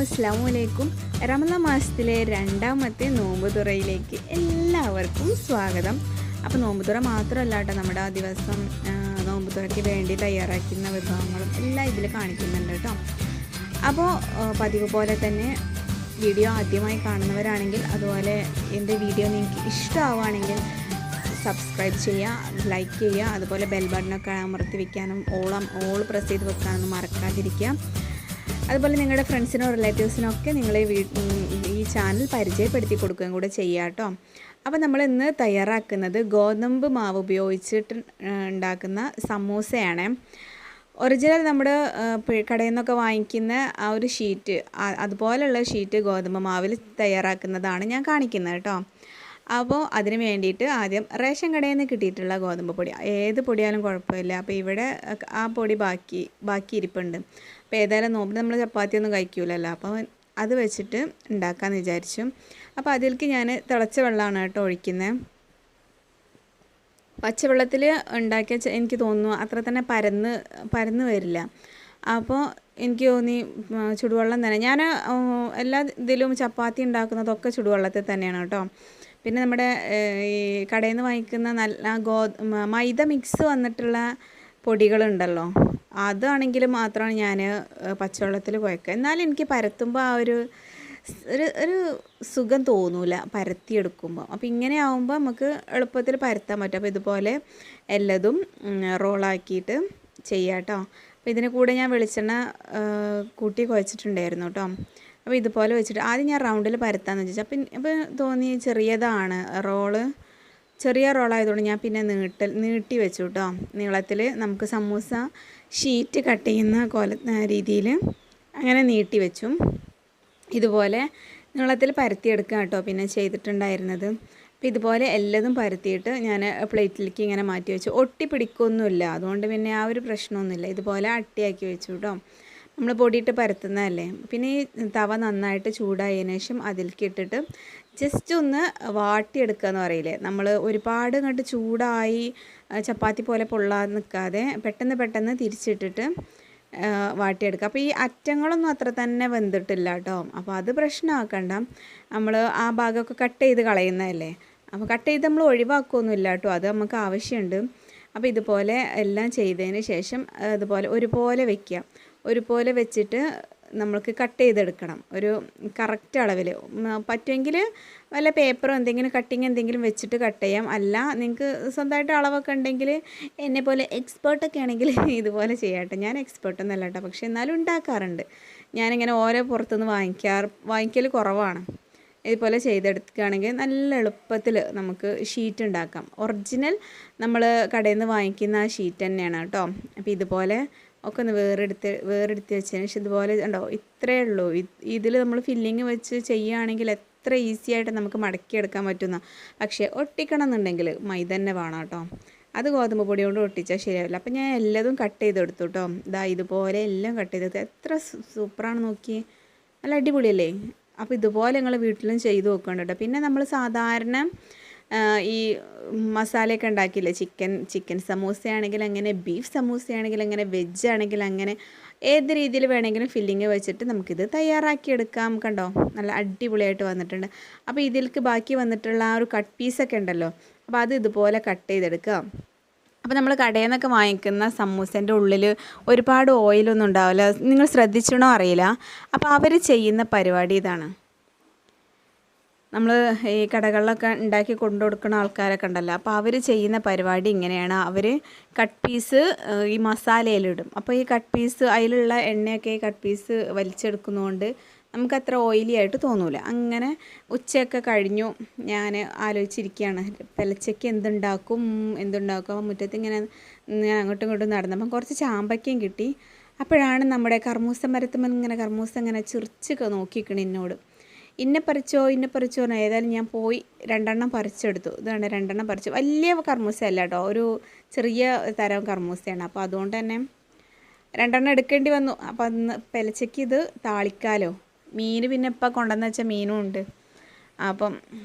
അസ്സലാമു അലൈക്കും. റമളാൻ മാസത്തിലെ രണ്ടാമത്തെ നോമ്പ് തുറയിലേക്ക് എല്ലാവർക്കും സ്വാഗതം. അപ്പോൾ നോമ്പ് തുറ മാത്രമല്ല കേട്ടോ, നമ്മുടെ ആ ദിവസം നോമ്പ് തുറയ്ക്ക് വേണ്ടി തയ്യാറാക്കുന്ന വിഭവങ്ങളും എല്ലാം ഇതിൽ കാണിക്കുന്നുണ്ട് കേട്ടോ. അപ്പോൾ പതിവ് പോലെ തന്നെ വീഡിയോ ആദ്യമായി കാണുന്നവരാണെങ്കിൽ, അതുപോലെ എൻ്റെ വീഡിയോ നിങ്ങൾക്ക് ഇഷ്ടമാവുകയാണെങ്കിൽ സബ്സ്ക്രൈബ് ചെയ്യുക, ലൈക്ക് ചെയ്യുക, അതുപോലെ ബെൽ ബട്ടണൊക്കെ അമർത്തി വയ്ക്കാനും ഓൾ പ്രസ് ചെയ്ത് വെക്കാനൊന്നും മറക്കാതിരിക്കുക. അതുപോലെ നിങ്ങളുടെ ഫ്രണ്ട്സിനോ റിലേറ്റീവ്സിനൊക്കെ നിങ്ങൾ ഈ ചാനൽ പരിചയപ്പെടുത്തി കൊടുക്കുകയും കൂടെ ചെയ്യുക കേട്ടോ. അപ്പോൾ നമ്മൾ ഇന്ന് തയ്യാറാക്കുന്നത് ഗോതമ്പ് മാവ് ഉപയോഗിച്ചിട്ട് ഉണ്ടാക്കുന്ന സമൂസയാണ്. ഒറിജിനൽ നമ്മുടെ കടയിൽ നിന്നൊക്കെ വാങ്ങിക്കുന്ന ആ ഒരു ഷീറ്റ്, അതുപോലെയുള്ള ഷീറ്റ് ഗോതമ്പ് മാവിൽ തയ്യാറാക്കുന്നതാണ് ഞാൻ കാണിക്കുന്നത് കേട്ടോ. അപ്പോൾ അതിന് വേണ്ടിയിട്ട് ആദ്യം റേഷൻ കടയിൽ നിന്ന് കിട്ടിയിട്ടുള്ള ഗോതമ്പ് പൊടി, ഏത് പൊടിയാലും കുഴപ്പമില്ല. അപ്പോൾ ഇവിടെ ആ പൊടി ബാക്കി ഇരിപ്പുണ്ട്. അപ്പോൾ ഏതായാലും നോമ്പ് നമ്മൾ ചപ്പാത്തിയൊന്നും കഴിക്കൂലല്ലോ, അപ്പോൾ അത് വെച്ചിട്ട് ഉണ്ടാക്കാമെന്ന് വിചാരിച്ചു. അപ്പോൾ അതിലേക്ക് ഞാൻ തിളച്ച വെള്ളമാണ് കേട്ടോ ഒഴിക്കുന്നത്. പച്ചവെള്ളത്തിൽ ഉണ്ടാക്കിയ എനിക്ക് തോന്നുന്നു അത്ര തന്നെ പരന്ന് വരില്ല. അപ്പോൾ എനിക്ക് തോന്നി ചുടുവെള്ളം തന്നെ. ഞാൻ എല്ലാ ഇതിലും ചപ്പാത്തി ഉണ്ടാക്കുന്നതൊക്കെ ചുടുവെള്ളത്തിൽ തന്നെയാണ് കേട്ടോ. പിന്നെ നമ്മുടെ ഈ കടയിൽ നിന്ന് വാങ്ങിക്കുന്ന നല്ല മൈദ മിക്സ് വന്നിട്ടുള്ള പൊടികളുണ്ടല്ലോ, അതാണെങ്കിൽ മാത്രമാണ് ഞാൻ പച്ചവെള്ളത്തിൽ കുഴക്കുക. എന്നാലും എനിക്ക് പരത്തുമ്പോൾ ആ ഒരു സുഖം തോന്നൂല പരത്തിയെടുക്കുമ്പോൾ. അപ്പോൾ ഇങ്ങനെ ആകുമ്പോൾ നമുക്ക് എളുപ്പത്തിൽ പരത്താൻ പറ്റും. അപ്പോൾ ഇതുപോലെ എല്ലതും റോളാക്കിയിട്ട് ചെയ്യാം കേട്ടോ. അപ്പോൾ ഇതിന് കൂടെ ഞാൻ വെളിച്ചെണ്ണ കൂട്ടി കുഴച്ചിട്ടുണ്ടായിരുന്നു കേട്ടോ. അപ്പോൾ ഇതുപോലെ വെച്ചിട്ട് ആദ്യം ഞാൻ റൗണ്ടിൽ പരത്താമെന്ന് വെച്ചാൽ അപ്പോൾ തോന്നി ചെറിയതാണ് ചെറിയ റോളായതുകൊണ്ട് ഞാൻ പിന്നെ നീട്ടി വെച്ചു കേട്ടോ. നീളത്തിൽ നമുക്ക് സമൂസ ഷീറ്റ് കട്ട് ചെയ്യുന്ന രീതിയിൽ അങ്ങനെ നീട്ടി വെച്ചു. ഇതുപോലെ നീളത്തിൽ പരത്തിയെടുക്കുക കേട്ടോ പിന്നെ ചെയ്തിട്ടുണ്ടായിരുന്നത്. അപ്പോൾ ഇതുപോലെ എല്ലതും പരത്തിയിട്ട് ഞാൻ പ്ലേറ്റിലേക്ക് ഇങ്ങനെ മാറ്റി വെച്ചു. ഒട്ടി പിടിക്കൊന്നുമില്ല, അതുകൊണ്ട് പിന്നെ ആ ഒരു പ്രശ്നമൊന്നുമില്ല. ഇതുപോലെ അട്ടിയാക്കി വെച്ചു കേട്ടോ. നമ്മൾ പൊടിയിട്ട് പരത്തുന്നതല്ലേ. പിന്നെ ഈ തവ നന്നായിട്ട് ചൂടായതിനു ശേഷം അതിലേക്ക് ഇട്ടിട്ട് ജസ്റ്റ് ഒന്ന് വാട്ടിയെടുക്കുക എന്ന് പറയില്ലേ, നമ്മൾ ഒരുപാട് അങ്ങോട്ട് ചൂടായി ചപ്പാത്തി പോലെ പൊള്ളാതെ നിൽക്കാതെ പെട്ടെന്ന് തിരിച്ചിട്ടിട്ട് വാട്ടിയെടുക്കുക. അപ്പോൾ ഈ അറ്റങ്ങളൊന്നും അത്ര തന്നെ വെന്തിട്ടില്ല കേട്ടോ. അപ്പോൾ അത് പ്രശ്നമാക്കണ്ട, നമ്മൾ ആ ഭാഗമൊക്കെ കട്ട് ചെയ്ത് കളയുന്നതല്ലേ. അപ്പോൾ കട്ട് ചെയ്ത് നമ്മൾ ഒഴിവാക്കുകയൊന്നുമില്ല കേട്ടോ, അത് നമുക്ക് ആവശ്യമുണ്ട്. അപ്പോൾ ഇതുപോലെ എല്ലാം ചെയ്തതിന് ശേഷം അതുപോലെ ഒരുപോലെ വെച്ചിട്ട് നമ്മൾക്ക് കട്ട് ചെയ്തെടുക്കണം. ഒരു കറക്റ്റ് അളവിൽ പറ്റുമെങ്കിൽ വല്ല പേപ്പറോ കട്ടിങ് എന്തെങ്കിലും വെച്ചിട്ട് കട്ട് ചെയ്യാം. അല്ല നിങ്ങൾക്ക് സ്വന്തമായിട്ട് അളവൊക്കെ ഉണ്ടെങ്കിൽ എന്നെ പോലെ എക്സ്പേർട്ടൊക്കെ ആണെങ്കിൽ ഇതുപോലെ ചെയ്യാട്ടെ. ഞാൻ എക്സ്പേർട്ടൊന്നുമല്ല കേട്ടോ, പക്ഷേ എന്നാലും ഉണ്ടാക്കാറുണ്ട്. ഞാനിങ്ങനെ ഓരോ പുറത്തുനിന്ന് വാങ്ങിക്കൽ കുറവാണ്. ഇതുപോലെ ചെയ്തെടുക്കുകയാണെങ്കിൽ നല്ല എളുപ്പത്തിൽ നമുക്ക് ഷീറ്റ് ഉണ്ടാക്കാം. ഒറിജിനൽ നമ്മൾ കടയിൽ നിന്ന് വാങ്ങിക്കുന്ന ആ ഷീറ്റ് തന്നെയാണ് കേട്ടോ. അപ്പോൾ ഇതുപോലെ ഒക്കെ ഒന്ന് വേറെടുത്ത് വെച്ചതിന് ശേഷം ഇതുപോലെ ഉണ്ടോ, ഇത്രയേ ഉള്ളൂ. ഇതിൽ നമ്മൾ ഫില്ലിങ് വെച്ച് ചെയ്യുകയാണെങ്കിൽ എത്ര ഈസി ആയിട്ട് നമുക്ക് മടക്കിയെടുക്കാൻ പറ്റുന്ന. പക്ഷേ ഒട്ടിക്കണം എന്നുണ്ടെങ്കിൽ മൈദ തന്നെ വേണം കേട്ടോ. അത് ഗോതമ്പ് പൊടി കൊണ്ട് ഒട്ടിച്ചാൽ ശരിയാവില്ല. അപ്പോൾ ഞാൻ എല്ലാതും കട്ട് ചെയ്തെടുത്തു കേട്ടോ. ഇതുപോലെ എല്ലാം കട്ട് ചെയ്തെടുത്തു. എത്ര സൂപ്പറാണ് നോക്കി, നല്ല അടിപൊളിയല്ലേ. അപ്പോൾ ഇതുപോലെ നിങ്ങൾ വീട്ടിലും ചെയ്ത് നോക്കണം കേട്ടോ. പിന്നെ നമ്മൾ സാധാരണ ഈ മസാലയൊക്കെ ഉണ്ടാക്കിയില്ലേ, ചിക്കൻ സമൂസയാണെങ്കിൽ അങ്ങനെ, ബീഫ് സമൂസയാണെങ്കിൽ അങ്ങനെ, വെജ് ആണെങ്കിൽ അങ്ങനെ, ഏത് രീതിയിൽ വേണമെങ്കിലും ഫില്ലിങ് വെച്ചിട്ട് നമുക്കിത് തയ്യാറാക്കിയെടുക്കാം. കണ്ടോ, നല്ല അടിപൊളിയായിട്ട് വന്നിട്ടുണ്ട്. അപ്പോൾ ഇതിലേക്ക് ബാക്കി വന്നിട്ടുള്ള ആ ഒരു കട്ട് പീസൊക്കെ ഉണ്ടല്ലോ, അപ്പോൾ അത് ഇതുപോലെ കട്ട് ചെയ്തെടുക്കുക. അപ്പോൾ നമ്മൾ കടയിൽ നിന്നൊക്കെ വാങ്ങിക്കുന്ന സമൂസേൻ്റെ ഉള്ളിൽ ഒരുപാട് ഓയിലൊന്നും ഉണ്ടാവില്ല, നിങ്ങൾ ശ്രദ്ധിച്ചണോ അറിയില്ല. അപ്പോൾ അവർ ചെയ്യുന്ന പരിപാടി ഇതാണ്. നമ്മൾ ഈ കടകളിലൊക്കെ ഉണ്ടാക്കി കൊണ്ടു കൊടുക്കുന്ന ആൾക്കാരൊക്കെ ഉണ്ടല്ലോ, അപ്പോൾ അവർ ചെയ്യുന്ന പരിപാടി ഇങ്ങനെയാണ്. അവർ കട്ട് പീസ് ഈ മസാലയിലിടും. അപ്പോൾ ഈ കട്ട് പീസ് അതിലുള്ള എണ്ണയൊക്കെ ഈ കട്ട് പീസ് വലിച്ചെടുക്കുന്നതുകൊണ്ട് നമുക്കത്ര ഓയിലി ആയിട്ട് തോന്നൂല. അങ്ങനെ ഉച്ചയൊക്കെ കഴിഞ്ഞു ഞാൻ ആലോചിച്ചിരിക്കുകയാണ്, പെലച്ചയ്ക്ക് എന്തുണ്ടാക്കും. മുറ്റത്ത് ഇങ്ങനെ ഞാൻ അങ്ങോട്ടും ഇങ്ങോട്ടും നടന്നപ്പം കുറച്ച് ചാമ്പയ്ക്കയും കിട്ടി. അപ്പോഴാണ് നമ്മുടെ കർമൂസ മരത്തുമ്പോൾ കർമൂസ ഇങ്ങനെ ചിറിച്ച് നോക്കിക്കണം എന്നോട്, ഇന്നെ പറിച്ചോ ഏതായാലും ഞാൻ പോയി 2 പറിച്ചെടുത്തു. ഇതാണ് 2 പറിച്ചു. വലിയ കർമൂസ അല്ല കേട്ടോ, ഒരു ചെറിയ തരം കർമൂസയാണ്. അപ്പോൾ അതുകൊണ്ട് തന്നെ 2 എടുക്കേണ്ടി വന്നു. അപ്പോൾ അന്ന് പെലച്ചയ്ക്ക് ഇത് താളിക്കാലോ. മീൻ പിന്നെ ഇപ്പം കൊണ്ടുവന്ന് വെച്ച മീനും ഉണ്ട്, അപ്പം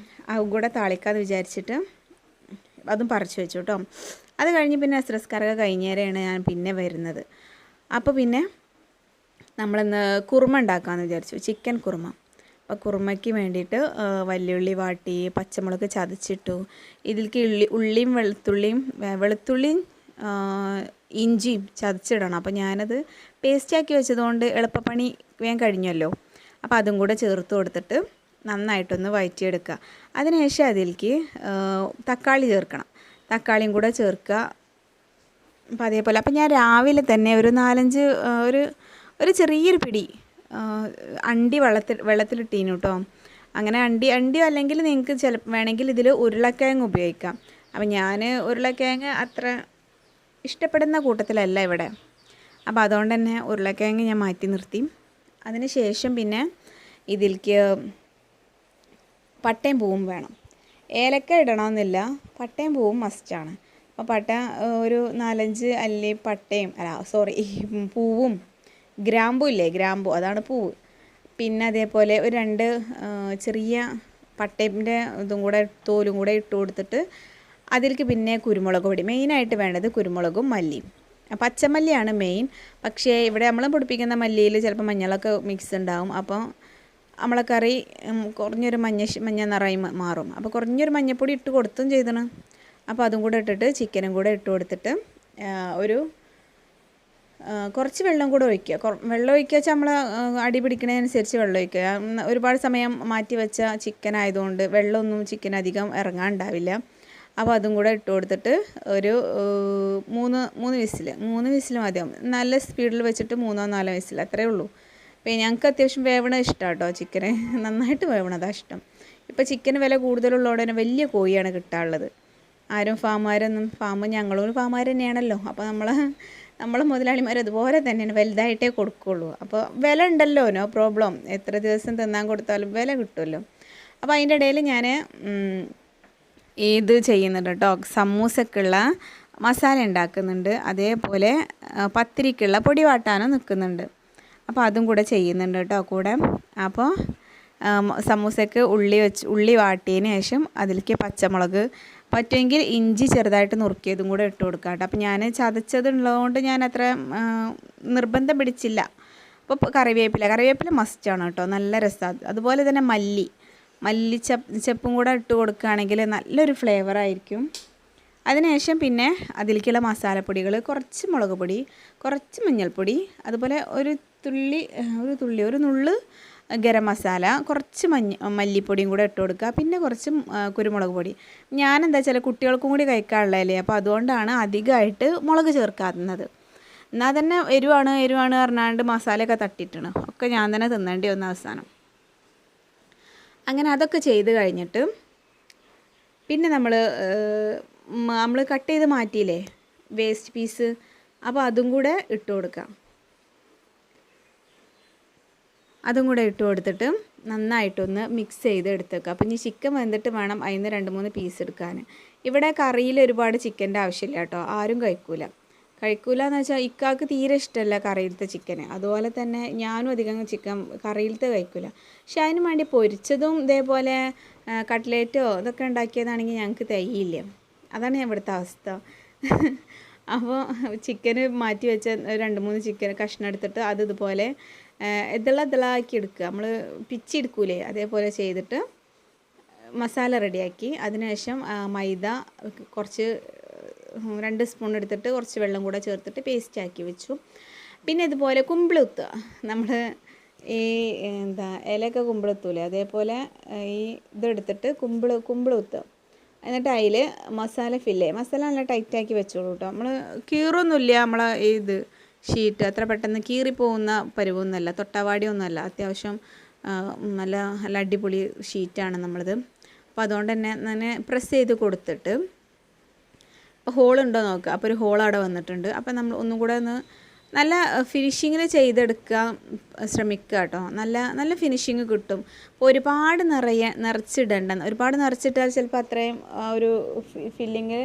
അതും കൂടെ താളിക്കാമെന്ന് വിചാരിച്ചിട്ട് അതും പറിച്ചു വെച്ചു കേട്ടോ. അത് കഴിഞ്ഞ് പിന്നെ അസ്രസ്കാരൊക്കെ കഴിഞ്ഞേരെയാണ് ഞാൻ പിന്നെ വരുന്നത്. അപ്പോൾ പിന്നെ നമ്മളിന്ന് കുറുമ ഉണ്ടാക്കാമെന്ന് വിചാരിച്ചു, ചിക്കൻ കുറുമ. അപ്പോൾ കുറുമയ്ക്ക് വേണ്ടിയിട്ട് വലിയുള്ളി വാട്ടി, പച്ചമുളക് ചതച്ചിട്ടു, ഇതിലേക്ക് ഉള്ളിയും വെളുത്തുള്ളിയും ഇഞ്ചിയും ചതച്ചിടണം. അപ്പോൾ ഞാനത് പേസ്റ്റാക്കി വെച്ചതുകൊണ്ട് എളുപ്പപ്പണി വേഗം കഴിഞ്ഞല്ലോ. അപ്പോൾ അതും കൂടെ ചേർത്ത് കൊടുത്തിട്ട് നന്നായിട്ടൊന്ന് വഴറ്റിയെടുക്കുക. അതിനുശേഷം അതിലേക്ക് തക്കാളി ചേർക്കണം, തക്കാളിയും കൂടെ ചേർക്കുക. അപ്പോൾ അതേപോലെ അപ്പോൾ ഞാൻ രാവിലെ തന്നെ ഒരു 4-5 ഒരു ചെറിയൊരു പിടി അണ്ടി വെള്ളത്തിലിട്ടീനു കേട്ടോ. അങ്ങനെ അണ്ടിയോ അല്ലെങ്കിൽ നിങ്ങൾക്ക് വേണമെങ്കിൽ ഇതിൽ ഉരുളക്കിഴങ്ങ് ഉപയോഗിക്കാം. അപ്പം ഞാൻ ഉരുളക്കിഴങ്ങ് അത്ര ഇഷ്ടപ്പെടുന്ന കൂട്ടത്തിലല്ല ഇവിടെ, അപ്പോൾ അതുകൊണ്ട് തന്നെ ഉരുളക്കിഴങ്ങ് ഞാൻ മാറ്റി നിർത്തി. അതിന് ശേഷം പിന്നെ ഇതിലേക്ക് പട്ടയും പൂവും വേണം. ഏലക്ക ഇടണമെന്നില്ല, പട്ടയും പൂവും മസ്റ്റാണ്. അപ്പോൾ പട്ട ഒരു 4-5 അല്ലി പട്ടയും പൂവും, ഗ്രാമ്പൂ ഇല്ലേ, ഗ്രാമ്പൂ അതാണ് പൂവ്. പിന്നെ അതേപോലെ ഒരു 2 ചെറിയ പട്ടേൻ്റെ ഇതും കൂടെ തോലും കൂടെ ഇട്ട് കൊടുത്തിട്ട് അതിലേക്ക് പിന്നെ കുരുമുളക് പൊടി, മെയിനായിട്ട് വേണ്ടത് കുരുമുളകും മല്ലിയും. പച്ചമല്ലിയാണ് മെയിൻ. പക്ഷേ ഇവിടെ നമ്മൾ പൊടിപ്പിക്കുന്ന മല്ലിയിൽ ചിലപ്പോൾ മഞ്ഞളൊക്കെ മിക്സ് ഉണ്ടാവും. അപ്പോൾ നമ്മളെ കറി കുറഞ്ഞൊരു മഞ്ഞ നിറമായി മാറും. അപ്പോൾ കുറഞ്ഞൊരു മഞ്ഞൾപ്പൊടി ഇട്ട് കൊടുത്തും ചെയ്തണം. അപ്പോൾ അതും കൂടെ ഇട്ടിട്ട് ചിക്കനും കൂടെ ഇട്ട് കൊടുത്തിട്ട് കുറച്ച് വെള്ളം കൂടെ ഒഴിക്കുക. വെള്ളം ഒഴിക്കുക വെച്ചാൽ നമ്മൾ അടി പിടിക്കുന്നതിനനുസരിച്ച് വെള്ളം ഒഴിക്കുക. ഒരുപാട് സമയം മാറ്റി വെച്ച ചിക്കൻ ആയതുകൊണ്ട് വെള്ളമൊന്നും ചിക്കൻ അധികം ഇറങ്ങാനുണ്ടാവില്ല. അപ്പോൾ അതും കൂടെ ഇട്ട് കൊടുത്തിട്ട് ഒരു 3 വിസിൽ മതിയാവും. നല്ല സ്പീഡിൽ വെച്ചിട്ട് 3-4 വിസിൽ അത്രയേ ഉള്ളൂ. അപ്പോൾ ഞങ്ങൾക്ക് അത്യാവശ്യം വേവണ ഇഷ്ടമാണ് കേട്ടോ, ചിക്കന് നന്നായിട്ട് വേവണതാണ് ഇഷ്ടം. ഇപ്പോൾ ചിക്കന് വില കൂടുതലുള്ളതുകൊണ്ട് തന്നെ വലിയ കോഴിയാണ് കിട്ടാനുള്ളത്. ആരും ഞങ്ങളും ഫാമുകാർ തന്നെയാണല്ലോ. അപ്പോൾ നമ്മൾ മുതലാളിമാർ അതുപോലെ തന്നെയാണ്, വലുതായിട്ടേ കൊടുക്കുള്ളൂ. അപ്പോൾ വില ഉണ്ടല്ലോ, നോ പ്രോബ്ലം, എത്ര ദിവസം തിന്നാൻ കൊടുത്താലും വില കിട്ടുമല്ലോ. അപ്പോൾ അതിൻ്റെ ഇടയിൽ ഞാൻ ഇത് ചെയ്യുന്നുണ്ട് കേട്ടോ, സമൂസക്കുള്ള മസാല ഉണ്ടാക്കുന്നുണ്ട്. അതേപോലെ പത്തിരിക്കുള്ള പൊടി വാട്ടാനും നിൽക്കുന്നുണ്ട്. അപ്പോൾ അതും കൂടെ ചെയ്യുന്നുണ്ട് കേട്ടോ കൂടെ. അപ്പോൾ സമൂസയ്ക്ക് ഉള്ളി വാട്ടിയതിന് ശേഷം അതിലേക്ക് പച്ചമുളക്, പറ്റുമെങ്കിൽ ഇഞ്ചി ചെറുതായിട്ട് നുറുക്കിയതും കൂടെ ഇട്ട് കൊടുക്കാം കേട്ടോ. അപ്പോൾ ഞാൻ ചതച്ചതുള്ളതുകൊണ്ട് ഞാൻ അത്ര നിർബന്ധം പിടിച്ചില്ല. അപ്പോൾ കറിവേപ്പില മസ്റ്റാണ് കേട്ടോ, നല്ല രസമാണ്. അതുപോലെ തന്നെ മല്ലിച്ചപ്പും കൂടെ ഇട്ട് കൊടുക്കുകയാണെങ്കിൽ നല്ലൊരു ഫ്ലേവറായിരിക്കും. അതിനുശേഷം പിന്നെ അതിലേക്കുള്ള മസാലപ്പൊടികൾ, കുറച്ച് മുളക് പൊടി, കുറച്ച് മഞ്ഞൾപ്പൊടി, അതുപോലെ ഒരു നുള്ള് ഗരം മസാല, കുറച്ച് മല്ലിപ്പൊടിയും കൂടെ ഇട്ട് കൊടുക്കുക. പിന്നെ കുറച്ച് കുരുമുളക് പൊടി. ഞാനെന്താ വെച്ചാൽ കുട്ടികൾക്കും കൂടി കഴിക്കാനുള്ളതല്ലേ, അപ്പോൾ അതുകൊണ്ടാണ് അധികമായിട്ട് മുളക് ചേർക്കാറുന്നത്. എന്നാൽ തന്നെ എരിവാണ് പറഞ്ഞാണ്ട് മസാലയൊക്കെ തട്ടിയിട്ടാണ് ഒക്കെ ഞാൻ തന്നെ തിന്നേണ്ടി വന്ന അവസാനം. അങ്ങനെ അതൊക്കെ ചെയ്ത് കഴിഞ്ഞിട്ട് പിന്നെ നമ്മൾ കട്ട് ചെയ്ത് മാറ്റിയില്ലേ വേസ്റ്റ് പീസ്, അപ്പോൾ അതും കൂടെ ഇട്ട് കൊടുക്കാം. അതും കൂടെ ഇട്ട് കൊടുത്തിട്ട് നന്നായിട്ടൊന്ന് മിക്സ് ചെയ്ത് എടുത്തേക്കുക. അപ്പോൾ ഇനി ചിക്കൻ വെന്തിട്ട് വേണം അതിൽ നിന്ന് 2-3 പീസ് എടുക്കാൻ. ഇവിടെ കറിയിൽ ഒരുപാട് ചിക്കൻ്റെ ആവശ്യമില്ല കേട്ടോ, ആരും കഴിക്കൂല എന്ന് വെച്ചാൽ ഇക്കാക്ക് തീരെ ഇഷ്ടമല്ല കറിയിലത്തെ ചിക്കന്. അതുപോലെ തന്നെ ഞാനും അധികം ചിക്കൻ കറിയിലത്തെ കഴിക്കില്ല. പക്ഷെ അതിന് വേണ്ടി പൊരിച്ചതും ഇതേപോലെ കട്ട്ലേറ്റോ ഇതൊക്കെ ഉണ്ടാക്കിയതാണെങ്കിൽ ഞങ്ങൾക്ക് തികയില്ല. അതാണ് ഇവിടുത്തെ അവസ്ഥ. അപ്പോൾ ചിക്കന് മാറ്റി വെച്ച 2-3 ചിക്കൻ കഷ്ണം എടുത്തിട്ട് അത് ഇതുപോലെ ഇതളാക്കി എടുക്കുക. നമ്മൾ പിച്ചെടുക്കൂലേ, അതേപോലെ ചെയ്തിട്ട് മസാല റെഡിയാക്കി. അതിനുശേഷം മൈദ കുറച്ച് 2 സ്പൂൺ എടുത്തിട്ട് കുറച്ച് വെള്ളം കൂടെ ചേർത്തിട്ട് പേസ്റ്റാക്കി വെച്ചു. പിന്നെ ഇതുപോലെ കുമ്പിളുത്തുക, നമ്മൾ ഈ ഇലയൊക്കെ കുമ്പിളുത്തൂലേ, അതേപോലെ ഈ ഇതെടുത്തിട്ട് കുമ്പിളുത്തുക. എന്നിട്ട് അതിൽ മസാല നല്ല ടൈറ്റാക്കി വെച്ചോളൂ കേട്ടോ. നമ്മൾ കീറൊന്നുമില്ല, നമ്മളെ ഇത് ഷീറ്റ് അത്ര പെട്ടെന്ന് കീറിപ്പോകുന്ന പരുവൊന്നുമല്ല, തൊട്ടാവാടിയൊന്നുമല്ല. അത്യാവശ്യം നല്ല അടിപൊളി ഷീറ്റാണ് നമ്മളത്. അപ്പോൾ അതുകൊണ്ട് തന്നെ പ്രസ് ചെയ്ത് കൊടുത്തിട്ട് ഹോളുണ്ടോ നോക്കുക. അപ്പോൾ ഒരു ഹോൾ അവിടെ വന്നിട്ടുണ്ട്. അപ്പോൾ നമ്മൾ ഒന്നും കൂടെ നല്ല ഫിനിഷിങ്ങിൽ ചെയ്തെടുക്കാൻ ശ്രമിക്കുക കേട്ടോ. നല്ല ഫിനിഷിങ് കിട്ടും. അപ്പോൾ ഒരുപാട് നിറച്ചിടണ്ട. ഒരുപാട് നിറച്ചിട്ടാൽ ചിലപ്പോൾ അത്രയും ഒരു ഫില്ലിങ്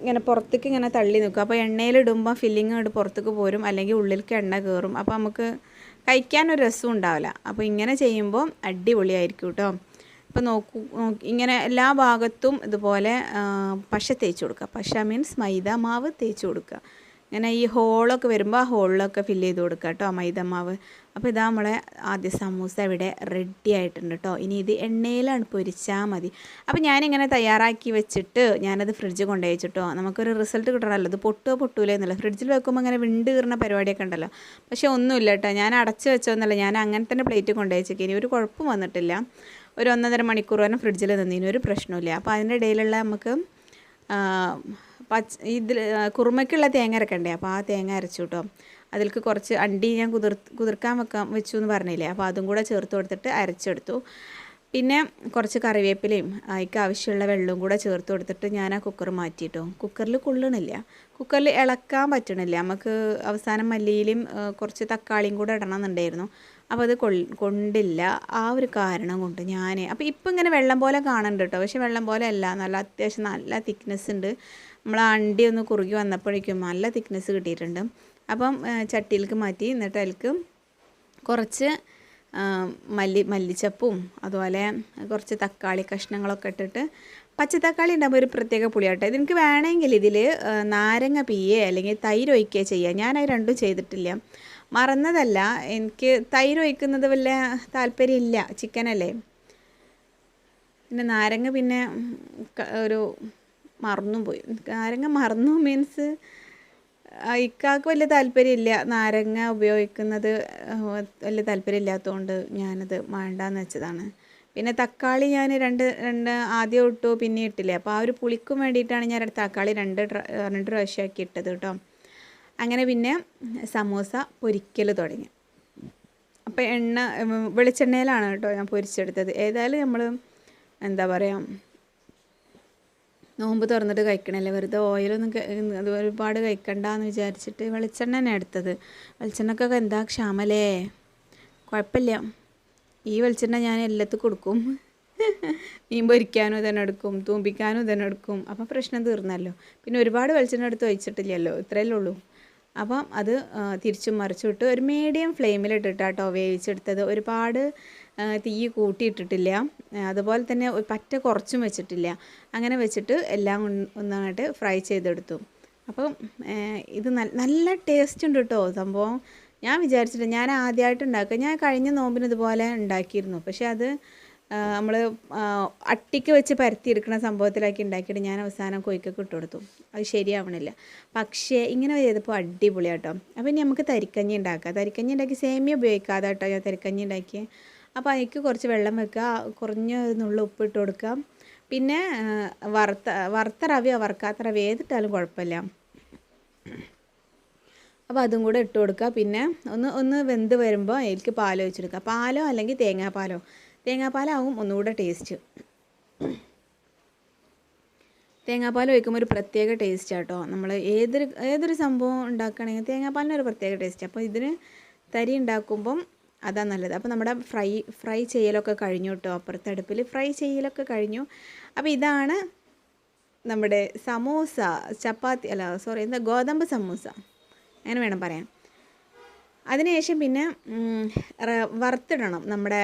ഇങ്ങനെ പുറത്തേക്ക് ഇങ്ങനെ തള്ളി നിൽക്കും. അപ്പോൾ എണ്ണയിലിടുമ്പോൾ ഫില്ലിങ് ഇട്ട് പുറത്തേക്ക് പോരും, അല്ലെങ്കിൽ ഉള്ളിലേക്ക് എണ്ണ കയറും. അപ്പോൾ നമുക്ക് കഴിക്കാനൊരു രസം ഉണ്ടാവില്ല. അപ്പോൾ ഇങ്ങനെ ചെയ്യുമ്പോൾ അടിപൊളിയായിരിക്കും കേട്ടോ. ഇപ്പോൾ ഇങ്ങനെ എല്ലാ ഭാഗത്തും ഇതുപോലെ പശ തേച്ച് കൊടുക്കുക. പശ മീൻസ് മൈദ മാവ് തേച്ച് കൊടുക്കുക. ഇങ്ങനെ ഈ ഹോളൊക്കെ വരുമ്പോൾ ആ ഹോളിലൊക്കെ ഫില്ല് ചെയ്ത് കൊടുക്കുക കേട്ടോ മൈദമാവ്. അപ്പോൾ ഇതാ നമ്മളെ ആദ്യ സമൂസ ഇവിടെ റെഡി ആയിട്ടുണ്ട് കേട്ടോ. ഇനി ഇത് എണ്ണയിലാണ് പൊരിച്ചാൽ മതി. അപ്പോൾ ഞാനിങ്ങനെ തയ്യാറാക്കി വെച്ചിട്ട് ഞാനത് ഫ്രിഡ്ജ് കൊണ്ടുപോയി വെച്ചിട്ടോ. നമുക്കൊരു റിസൾട്ട് കിട്ടണമല്ലോ, ഇത് പൊട്ടൂലേ എന്നല്ല. ഫ്രിഡ്ജിൽ വെക്കുമ്പോൾ ഇങ്ങനെ വിണ്ട് കീറുന്ന പരിപാടിയൊക്കെ ഉണ്ടല്ലോ. പക്ഷേ ഒന്നുമില്ല കേട്ടോ, ഞാൻ അടച്ച് വെച്ചോന്നല്ല, ഞാൻ അങ്ങനെ തന്നെ പ്ലേറ്റ് കൊണ്ടുപോയി വെച്ചേക്ക്. ഇനി ഒരു കുഴപ്പം വന്നിട്ടില്ല. ഒരു 1.5 മണിക്കൂർ വരെ ഫ്രിഡ്ജിൽ നിന്നതിന് ഒരു പ്രശ്നമില്ല. അപ്പോൾ അതിൻ്റെ ഇടയിലുള്ള നമുക്ക് ഇതിൽ കുറുമയ്ക്കുള്ള തേങ്ങ അരക്കണ്ടേ, അപ്പോൾ ആ തേങ്ങ അരച്ചു കേട്ടോ. അതിലേക്ക് കുറച്ച് അണ്ടി ഞാൻ കുതിർക്കാൻ വെച്ചു എന്ന് പറഞ്ഞില്ലേ, അപ്പോൾ അതും കൂടെ ചേർത്ത് കൊടുത്തിട്ട് അരച്ചെടുത്തു. പിന്നെ കുറച്ച് കറിവേപ്പിലയും അതിക്ക് ആവശ്യമുള്ള വെള്ളവും കൂടെ ചേർത്ത് കൊടുത്തിട്ട് ഞാൻ ആ കുക്കർ മാറ്റിയിട്ടോ. കുക്കറിൽ കൊള്ളണില്ല, കുക്കറിൽ ഇളക്കാൻ പറ്റണില്ല. നമുക്ക് അവസാനം മല്ലിയിലും കുറച്ച് തക്കാളിയും കൂടെ ഇടണമെന്നുണ്ടായിരുന്നു. അപ്പോൾ അത് കൊണ്ടില്ല. ആ ഒരു കാരണം കൊണ്ട് അപ്പോൾ ഇപ്പം ഇങ്ങനെ വെള്ളം പോലെ കാണുന്നുണ്ട് കേട്ടോ, പക്ഷേ വെള്ളം പോലെ അല്ല, നല്ല അത്യാവശ്യം നല്ല തിക്നെസ് ഉണ്ട്. നമ്മൾ അണ്ടി ഒന്ന് കുറുകി വന്നപ്പോഴേക്കും നല്ല തിക്നെസ് കിട്ടിയിട്ടുണ്ട്. അപ്പം ചട്ടിയിലേക്ക് മാറ്റി, എന്നിട്ട് അതിലേക്ക് കുറച്ച് മല്ലിച്ചപ്പും അതുപോലെ കുറച്ച് തക്കാളി കഷ്ണങ്ങളൊക്കെ ഇട്ടിട്ട്, പച്ചത്തക്കാളി ഉണ്ടാകുമ്പോൾ ഒരു പ്രത്യേക പുളിയാട്ടോ. ഇതെനിക്ക് വേണമെങ്കിൽ ഇതിൽ നാരങ്ങ പിയ്യേ അല്ലെങ്കിൽ തൈര് ഒഴിക്കുകയോ ചെയ്യാം. ഞാനത് രണ്ടും ചെയ്തിട്ടില്ല, മറന്നതല്ല. എനിക്ക് തൈര് ഒഴിക്കുന്നത് വലിയ താല്പര്യമില്ല, ചിക്കനല്ലേ. പിന്നെ നാരങ്ങ പിന്നെ ഒരു മറന്നും പോയി. നാരങ്ങ മറന്നു മീൻസ് ഇക്കാക്ക് വലിയ താല്പര്യമില്ല, നാരങ്ങ ഉപയോഗിക്കുന്നത് വലിയ താല്പര്യമില്ലാത്തതുകൊണ്ട് ഞാനത് വേണ്ടാന്ന് വെച്ചതാണ്. പിന്നെ തക്കാളി ഞാൻ രണ്ട് ആദ്യം ഇട്ടു, പിന്നെ ഇട്ടില്ലേ. അപ്പോൾ ആ ഒരു പുളിക്കും വേണ്ടിയിട്ടാണ് ഞാൻ തക്കാളി രണ്ട് പ്രാവശ്യമാക്കി ഇട്ടത് കേട്ടോ. അങ്ങനെ പിന്നെ സമോസ പൊരിക്കൽ തുടങ്ങി. അപ്പോൾ വെളിച്ചെണ്ണയിലാണ് കേട്ടോ ഞാൻ പൊരിച്ചെടുത്തത്. ഏതായാലും നമ്മൾ എന്താ പറയുക, നോമ്പ് തുറന്നിട്ട് കഴിക്കണല്ലേ, വെറുതെ ഓയിലൊന്നും അത് ഒരുപാട് കഴിക്കണ്ടെന്ന് വിചാരിച്ചിട്ട് വെളിച്ചെണ്ണ തന്നെ എടുത്തത്. വെളിച്ചെണ്ണക്കൊക്കെ എന്താ ക്ഷാമല്ലേ. കുഴപ്പമില്ല, ഈ വെളിച്ചെണ്ണ ഞാൻ എല്ലാത്തും കൊടുക്കും. മീൻ പൊരിക്കാനും ഇതന്നെ എടുക്കും, തൂമ്പിക്കാനും ഇതന്നെ എടുക്കും. അപ്പം പ്രശ്നം തീർന്നല്ലോ. പിന്നെ ഒരുപാട് വെളിച്ചെണ്ണ എടുത്ത് ഒഴിച്ചിട്ടില്ലല്ലോ, ഇത്രയല്ലേ ഉള്ളൂ. അപ്പം അത് തിരിച്ചും മറിച്ചും ഇട്ട് ഒരു മീഡിയം ഫ്ലെയിമിലിട്ടിട്ടാട്ടോ വേവിച്ചെടുത്തത്. ഒരുപാട് തീ കൂട്ടിയിട്ടിട്ടില്ല, അതുപോലെ തന്നെ പറ്റ കുറച്ചും വെച്ചിട്ടില്ല. അങ്ങനെ വെച്ചിട്ട് എല്ലാം ഒന്നായിട്ട് ഫ്രൈ ചെയ്തെടുത്തു. അപ്പം ഇത് നല്ല ടേസ്റ്റ് ഉണ്ട് കേട്ടോ സംഭവം. ഞാൻ വിചാരിച്ചിട്ട് ഞാൻ ആദ്യമായിട്ട് ഉണ്ടാക്കുക. ഞാൻ കഴിഞ്ഞ നോമ്പിന് ഇതുപോലെ ഉണ്ടാക്കിയിരുന്നു, പക്ഷേ അത് നമ്മൾ അട്ടിക്ക് വെച്ച് പരത്തിയെടുക്കുന്ന സംഭവത്തിലാക്കി ഉണ്ടാക്കിയിട്ട് ഞാൻ അവസാനം കോഴിക്കൊക്കെ ഇട്ട് കൊടുത്തു. അത് ശരിയാവണില്ല. പക്ഷേ ഇങ്ങനെ ചെയ്തപ്പോൾ അടിപൊളിയാട്ടോ. അപ്പോൾ ഇനി നമുക്ക് തരിക്കഞ്ഞി ഉണ്ടാക്കാം. തരിക്കഞ്ഞി ഉണ്ടാക്കി സേമിയ ഉപയോഗിക്കാതെ കേട്ടോ ഞാൻ തരിക്കഞ്ഞി ഉണ്ടാക്കി. അപ്പോൾ അതിലേക്ക് കുറച്ച് വെള്ളം വെക്കുക, കുറഞ്ഞ നുള്ളു ഉപ്പിട്ട് കൊടുക്കുക. പിന്നെ വറുത്ത റവയോ വറുക്കാത്ത റവ ഏതിട്ടാലും കുഴപ്പമില്ല. അപ്പോൾ അതും കൂടെ ഇട്ട് കൊടുക്കുക. പിന്നെ ഒന്ന് വെന്ത് വരുമ്പോൾ അതിലേക്ക് പാൽ ഒഴിച്ചെടുക്കുക. പാലോ അല്ലെങ്കിൽ തേങ്ങാപ്പാലാവും ഒന്നുകൂടെ ടേസ്റ്റ്. തേങ്ങാപ്പാൽ ഒഴിക്കുമ്പോൾ ഒരു പ്രത്യേക ടേസ്റ്റ് ആട്ടോ. നമ്മൾ ഏതൊരു സംഭവം ഉണ്ടാക്കുകയാണെങ്കിൽ തേങ്ങാപ്പാലിനൊരു പ്രത്യേക ടേസ്റ്റ്. അപ്പോൾ ഇതിന് തരി ഉണ്ടാക്കുമ്പം അതാണ് നല്ലത്. അപ്പോൾ നമ്മുടെ ഫ്രൈ ചെയ്യലൊക്കെ കഴിഞ്ഞു കേട്ടോ. അപ്പുറത്തെ അടുപ്പിൽ ഫ്രൈ ചെയ്യലൊക്കെ കഴിഞ്ഞു. അപ്പോൾ ഇതാണ് നമ്മുടെ സമൂസ, ഗോതമ്പ് സമൂസ അങ്ങനെ വേണം പറയാൻ. അതിനുശേഷം പിന്നെ വറുത്തിടണം. നമ്മുടെ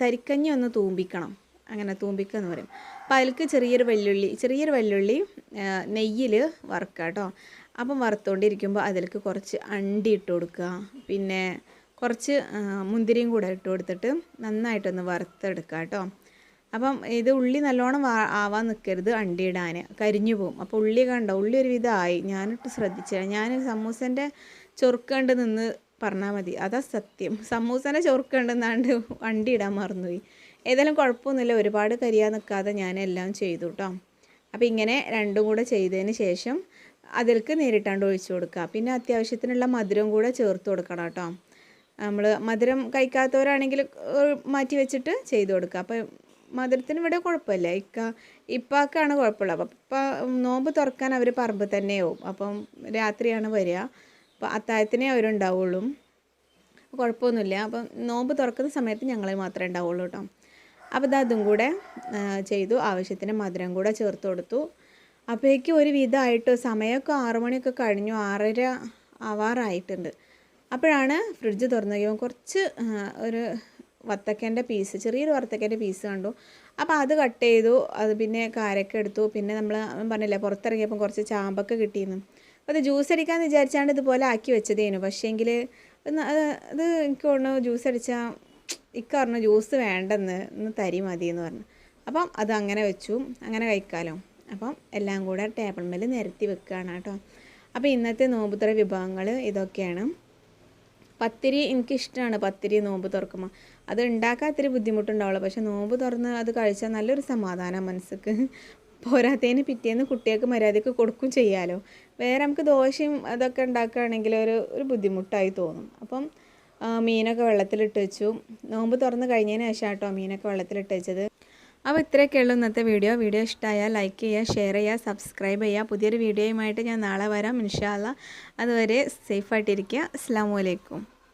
തരിക്കഞ്ഞി ഒന്ന് തൂമ്പിക്കണം, അങ്ങനെ തൂമ്പിക്കുക എന്ന് പറയും. അപ്പോൾ അതിലേക്ക് ചെറിയൊരു വെള്ളുള്ളി നെയ്യിൽ വറുക്കുക കേട്ടോ. അപ്പം വറുത്തുകൊണ്ടിരിക്കുമ്പോൾ അതിലേക്ക് കുറച്ച് അണ്ടി ഇട്ട് കൊടുക്കുക. പിന്നെ കുറച്ച് മുന്തിരിയും കൂടെ ഇട്ട് കൊടുത്തിട്ട് നന്നായിട്ടൊന്ന് വറുത്തെടുക്കുക കേട്ടോ. അപ്പം ഇത് ഉള്ളി നല്ലോണം ആവാൻ നിൽക്കരുത്, അണ്ടി ഇടാൻ കരിഞ്ഞു പോവും. അപ്പോൾ ഉള്ളി ഒരു വിധമായി. ഞാനിട്ട് ശ്രദ്ധിച്ചില്ല. ഞാൻ സമൂസേൻ്റെ ചൊറുക്കണ്ട് നിന്ന് പറഞ്ഞാൽ മതി, അതാ സത്യം. സമൂസേൻ്റെ ചൊറുക്കണ്ടെന്നാണ്ട് അണ്ടി ഇടാൻ മറന്നുപോയി. ഏതായാലും കുഴപ്പമൊന്നുമില്ല, ഒരുപാട് കരിയാൻ നിൽക്കാതെ ഞാൻ എല്ലാം ചെയ്തു കേട്ടോ. അപ്പോൾ ഇങ്ങനെ രണ്ടും കൂടെ ചെയ്തതിന് ശേഷം അതിലേക്ക് നേരിട്ടാണ്ട് ഒഴിച്ചു കൊടുക്കുക. പിന്നെ അത്യാവശ്യത്തിനുള്ള മധുരം കൂടെ ചേർത്ത് കൊടുക്കണം കേട്ടോ. നമ്മൾ മധുരം കഴിക്കാത്തവരാണെങ്കിൽ മാറ്റി വെച്ചിട്ട് ചെയ്ത് കൊടുക്കുക. അപ്പോൾ മധുരത്തിന് ഇവിടെ കുഴപ്പമില്ല, ഇപ്പാക്കാണ് കുഴപ്പമുള്ളത്. അപ്പം ഇപ്പം നോമ്പ് തുറക്കാൻ അവർ പറമ്പ് തന്നെയാവും. അപ്പം രാത്രിയാണ് വരിക, അപ്പോൾ അത്താഴത്തിനേ അവരുണ്ടാവുള്ളൂ. കുഴപ്പമൊന്നുമില്ല. അപ്പം നോമ്പ് തുറക്കുന്ന സമയത്ത് ഞങ്ങൾ മാത്രമേ ഉണ്ടാവുള്ളൂ കേട്ടോ. അപ്പോൾ അതും കൂടെ ചെയ്തു, ആവശ്യത്തിന് മധുരം കൂടെ ചേർത്ത് കൊടുത്തു. അപ്പോഴേക്കും ഒരു വിധമായിട്ട് സമയമൊക്കെ 6 മണിയൊക്കെ കഴിഞ്ഞു, 6:30 ആവാറായിട്ടുണ്ട്. അപ്പോഴാണ് ഫ്രിഡ്ജ് തുറന്നു കുറച്ച് ഒരു ചെറിയൊരു വത്തക്കേൻ്റെ പീസ് കണ്ടു. അപ്പോൾ അത് കട്ട് ചെയ്തു. അത് പിന്നെ കാരക്ക എടുത്തു. പിന്നെ നമ്മൾ പറഞ്ഞില്ലേ പുറത്തിറങ്ങിയപ്പം കുറച്ച് ചാമ്പക്ക കിട്ടിയിരുന്നു. അത് ജ്യൂസ് അടിക്കാമെന്ന് വിചാരിച്ചാണ്ട് ഇതുപോലെ ആക്കി വെച്ചതേനു. പക്ഷേങ്കിൽ അത് എനിക്ക് തോന്നുന്നു ജ്യൂസ് അടിച്ചാൽ ഇക്ക പറഞ്ഞു ജ്യൂസ് വേണ്ടെന്ന് ഒന്ന് തരി മതിയെന്ന് പറഞ്ഞു. അപ്പം അത് അങ്ങനെ വെച്ചു, അങ്ങനെ കഴിക്കാമല്ലോ. അപ്പം എല്ലാം കൂടെ ടേബിൾ മേൽ നിരത്തി വെക്കുകയാണ് കേട്ടോ. അപ്പോൾ ഇന്നത്തെ നോമ്പുതുറ വിഭവങ്ങൾ ഇതൊക്കെയാണ്. പത്തിരി എനിക്കിഷ്ടമാണ്. പത്തിരി നോമ്പ് തുറക്കുമ്പോൾ അത് ഉണ്ടാക്കാൻ ഇത്തിരി ബുദ്ധിമുട്ടുണ്ടാവുള്ളൂ. പക്ഷേ നോമ്പ് തുറന്ന് അത് കഴിച്ചാൽ നല്ലൊരു സമാധാനം മനസ്സിക്ക്. പോരാത്തതിന് പിറ്റേന്ന് കുട്ടികൾക്ക് മര്യാദയ്ക്ക് കൊടുക്കും ചെയ്യാമല്ലോ. വേറെ നമുക്ക് ദോശയും അതൊക്കെ ഉണ്ടാക്കുകയാണെങ്കിൽ ഒരു ബുദ്ധിമുട്ടായി തോന്നും. അപ്പം മീനൊക്കെ വെള്ളത്തിലിട്ട് വെച്ചു. നോമ്പ് തുറന്ന് കഴിഞ്ഞതിന് ശേഷം കേട്ടോ മീനൊക്കെ വെള്ളത്തിലിട്ട് വെച്ചത്. അപ്പോൾ ഇത്രയൊക്കെയുള്ളൂ ഇന്നത്തെ വീഡിയോ. വീഡിയോ ഇഷ്ടമായാൽ ലൈക്ക് ചെയ്യുക, ഷെയർ ചെയ്യുക, സബ്സ്ക്രൈബ് ചെയ്യുക. പുതിയൊരു വീഡിയോയുമായിട്ട് ഞാൻ നാളെ വരാം ഇൻഷാ അല്ലാഹ്. അതുവരെ സേഫായിട്ടിരിക്കുക. അസ്സലാമു അലൈക്കും.